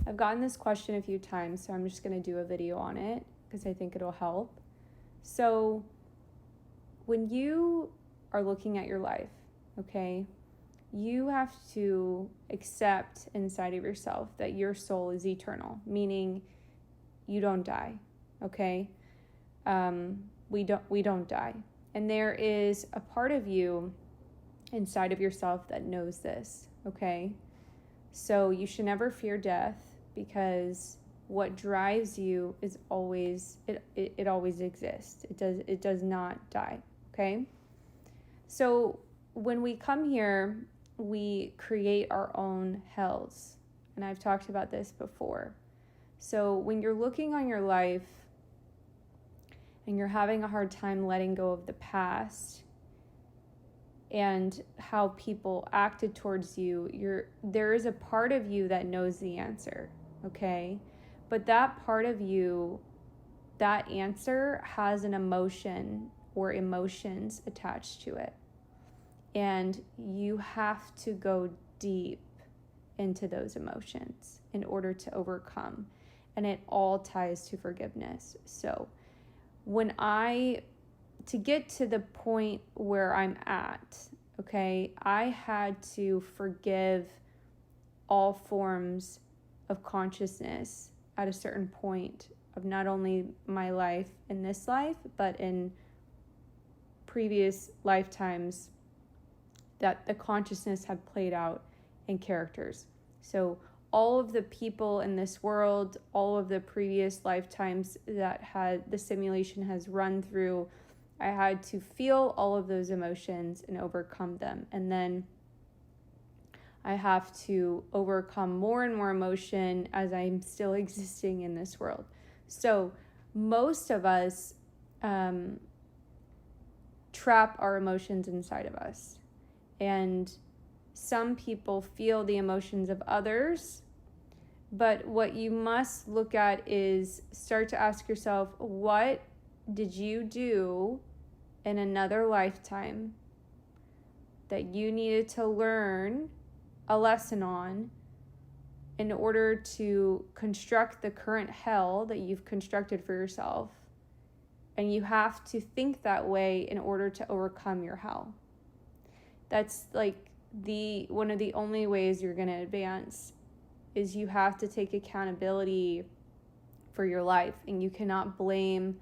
I've gotten this question a few times, so I'm just going to do a video on it because I think it'll help. So when you are looking at your life, okay, you have to accept inside of yourself that your soul is eternal, meaning you don't die, okay? We don't die. And there is a part of you inside of yourself that knows this, okay? So you should never fear death, because what drives you is always, it always exists. It does not die, okay? So when we come here, we create our own hells. And I've talked about this before. So when you're looking on your life and you're having a hard time letting go of the past and how people acted towards you, there is a part of you that knows the answer, okay? But that part of you, that answer has an emotion or emotions attached to it. And you have to go deep into those emotions in order to overcome. And it all ties to forgiveness. So to get to the point where I'm at, okay, I had to forgive all forms of consciousness at a certain point of not only my life in this life, but in previous lifetimes that the consciousness had played out in characters. So all of the people in this world, all of the previous lifetimes that the simulation has run through, I had to feel all of those emotions and overcome them. And then I have to overcome more and more emotion as I'm still existing in this world. So most of us trap our emotions inside of us. And some people feel the emotions of others. But what you must look at is start to ask yourself, what did you do in another lifetime that you needed to learn a lesson on in order to construct the current hell that you've constructed for yourself? And you have to think that way in order to overcome your hell. That's like one of the only ways you're going to advance, is you have to take accountability for your life, and you cannot blame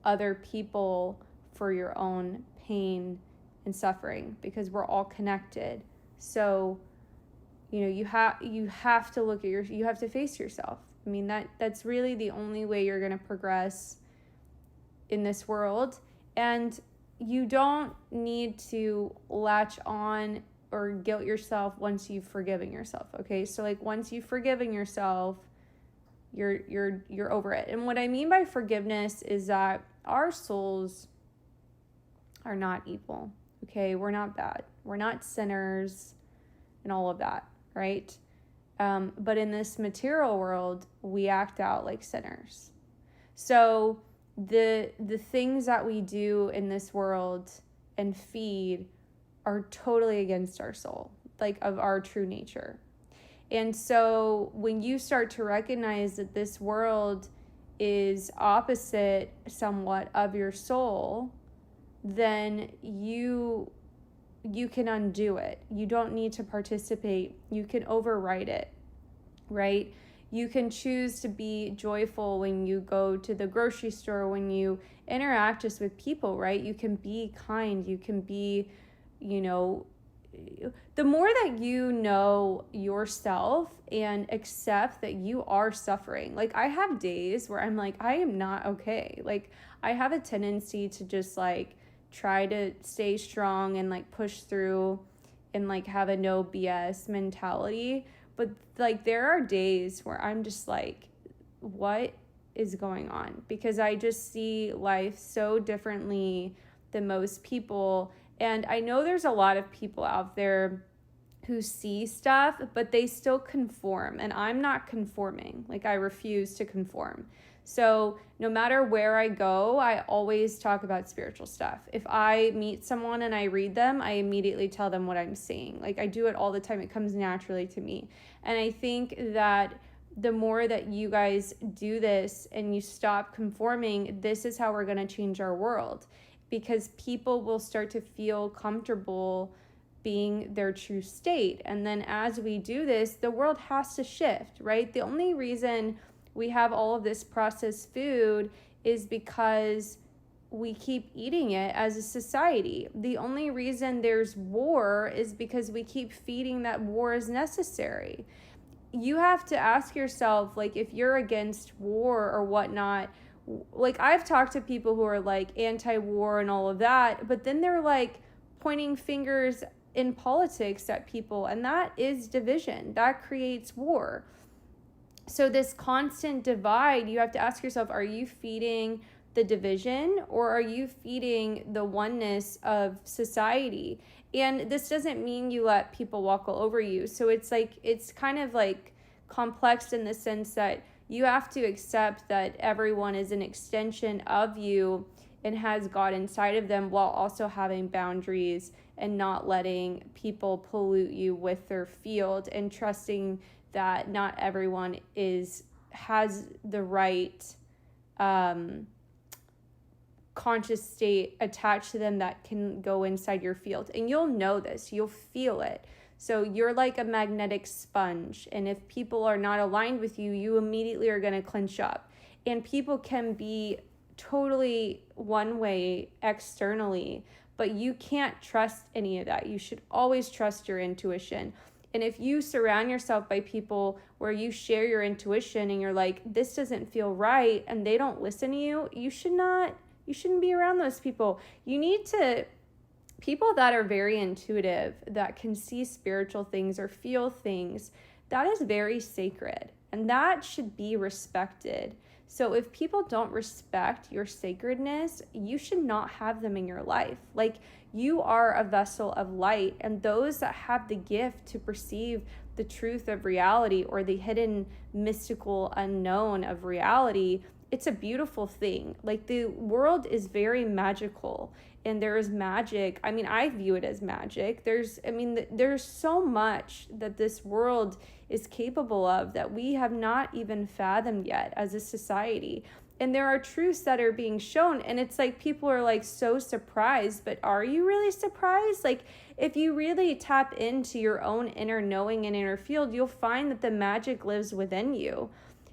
other people for your own pain and suffering, because we're all connected. So, you have to look at you have to face yourself. I mean, that's really the only way you're going to progress in this world. And you don't need to latch on or guilt yourself once you've forgiven yourself, okay? So like once you've forgiven yourself, you're over it. And what I mean by forgiveness is that our souls are not evil, okay? We're not bad. We're not sinners and all of that, right? But in this material world, we act out like sinners. So the things that we do in this world and feed are totally against our soul, like of our true nature. And so when you start to recognize that this world is opposite somewhat of your soul, then you can undo it. You don't need to participate. You can override it, right? You can choose to be joyful when you go to the grocery store, when you interact just with people, right? You can be kind. You can be, the more that you know yourself and accept that you are suffering. Like I have days where I'm like, I am not okay. Like I have a tendency to just like try to stay strong and like push through and like have a no BS mentality. But like there are days where I'm just like, what is going on? Because I just see life so differently than most people. And I know there's a lot of people out there who see stuff, but they still conform. And I'm not conforming. Like I refuse to conform. So no matter where I go, I always talk about spiritual stuff. If I meet someone and I read them, I immediately tell them what I'm seeing. Like I do it all the time. It comes naturally to me. And I think that the more that you guys do this and you stop conforming, this is how we're going to change our world, because people will start to feel comfortable being their true state. And then as we do this, the world has to shift, right? The only reason we have all of this processed food is because we keep eating it as a society. The only reason there's war is because we keep feeding that war is necessary. You have to ask yourself, like, if you're against war or whatnot, like, I've talked to people who are like anti-war and all of that, but then they're like pointing fingers in politics at people, and that is division. That creates war. So this constant divide, you have to ask yourself, are you feeding the division or are you feeding the oneness of society? And this doesn't mean you let people walk all over you. So it's like, it's kind of like complex in the sense that you have to accept that everyone is an extension of you and has God inside of them, while also having boundaries and not letting people pollute you with their field, and trusting that not everyone has the right conscious state attached to them that can go inside your field. And you'll know this, you'll feel it. So you're like a magnetic sponge, and if people are not aligned with you, you immediately are going to clench up. And people can be totally one way externally, but you can't trust any of that. You should always trust your intuition. And if you surround yourself by people where you share your intuition and you're like, this doesn't feel right, and they don't listen to you, you shouldn't be around those people. You need to, people that are very intuitive, that can see spiritual things or feel things, that is very sacred, and that should be respected. So if people don't respect your sacredness, you should not have them in your life. Like, you are a vessel of light, and those that have the gift to perceive the truth of reality, or the hidden mystical unknown of reality, it's a beautiful thing. Like, the world is very magical, and there is magic. I mean, I view it as magic. There's so much that this world is capable of that we have not even fathomed yet as a society. And there are truths that are being shown, and it's like people are like so surprised, but are you really surprised? Like, if you really tap into your own inner knowing and inner field, you'll find that the magic lives within you.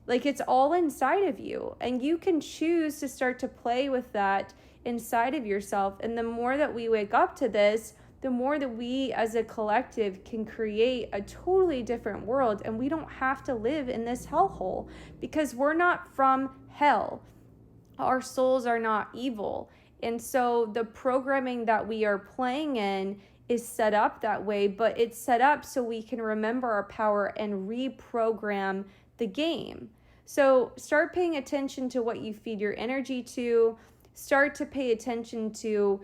Like, it's all inside of you, and you can choose to start to play with that inside of yourself. And the more that we wake up to this, the more that we as a collective can create a totally different world, and we don't have to live in this hellhole, because we're not from hell. Our souls are not evil. And so the programming that we are playing in is set up that way, but it's set up so we can remember our power and reprogram the game. So start paying attention to what you feed your energy to. Start to pay attention to,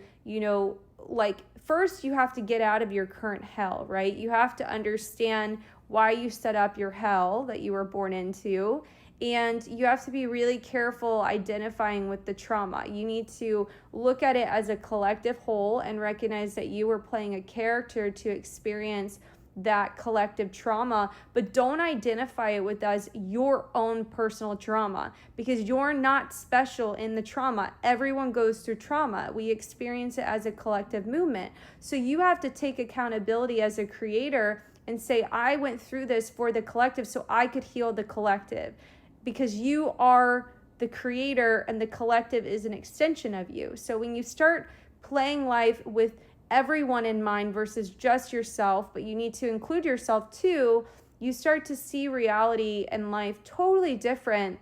like, first you have to get out of your current hell, right? You have to understand why you set up your hell that you were born into. And you have to be really careful identifying with the trauma. You need to look at it as a collective whole and recognize that you were playing a character to experience that collective trauma, but don't identify it with as your own personal trauma, because you're not special in the trauma. Everyone goes through trauma. We experience it as a collective movement. So you have to take accountability as a creator and say, I went through this for the collective so I could heal the collective, because you are the creator and the collective is an extension of you. So when you start playing life with everyone in mind versus just yourself, but you need to include yourself too, you start to see reality and life totally different.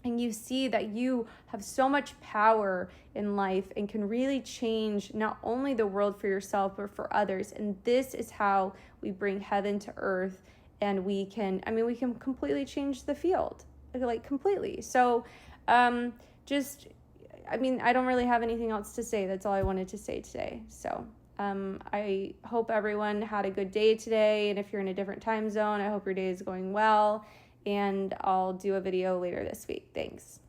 And you see that you have so much power in life and can really change not only the world for yourself, but for others. And this is how we bring heaven to earth. And we can completely change the field, like completely. So I don't really have anything else to say. That's all I wanted to say today. So I hope everyone had a good day today. And if you're in a different time zone, I hope your day is going well. And I'll do a video later this week. Thanks.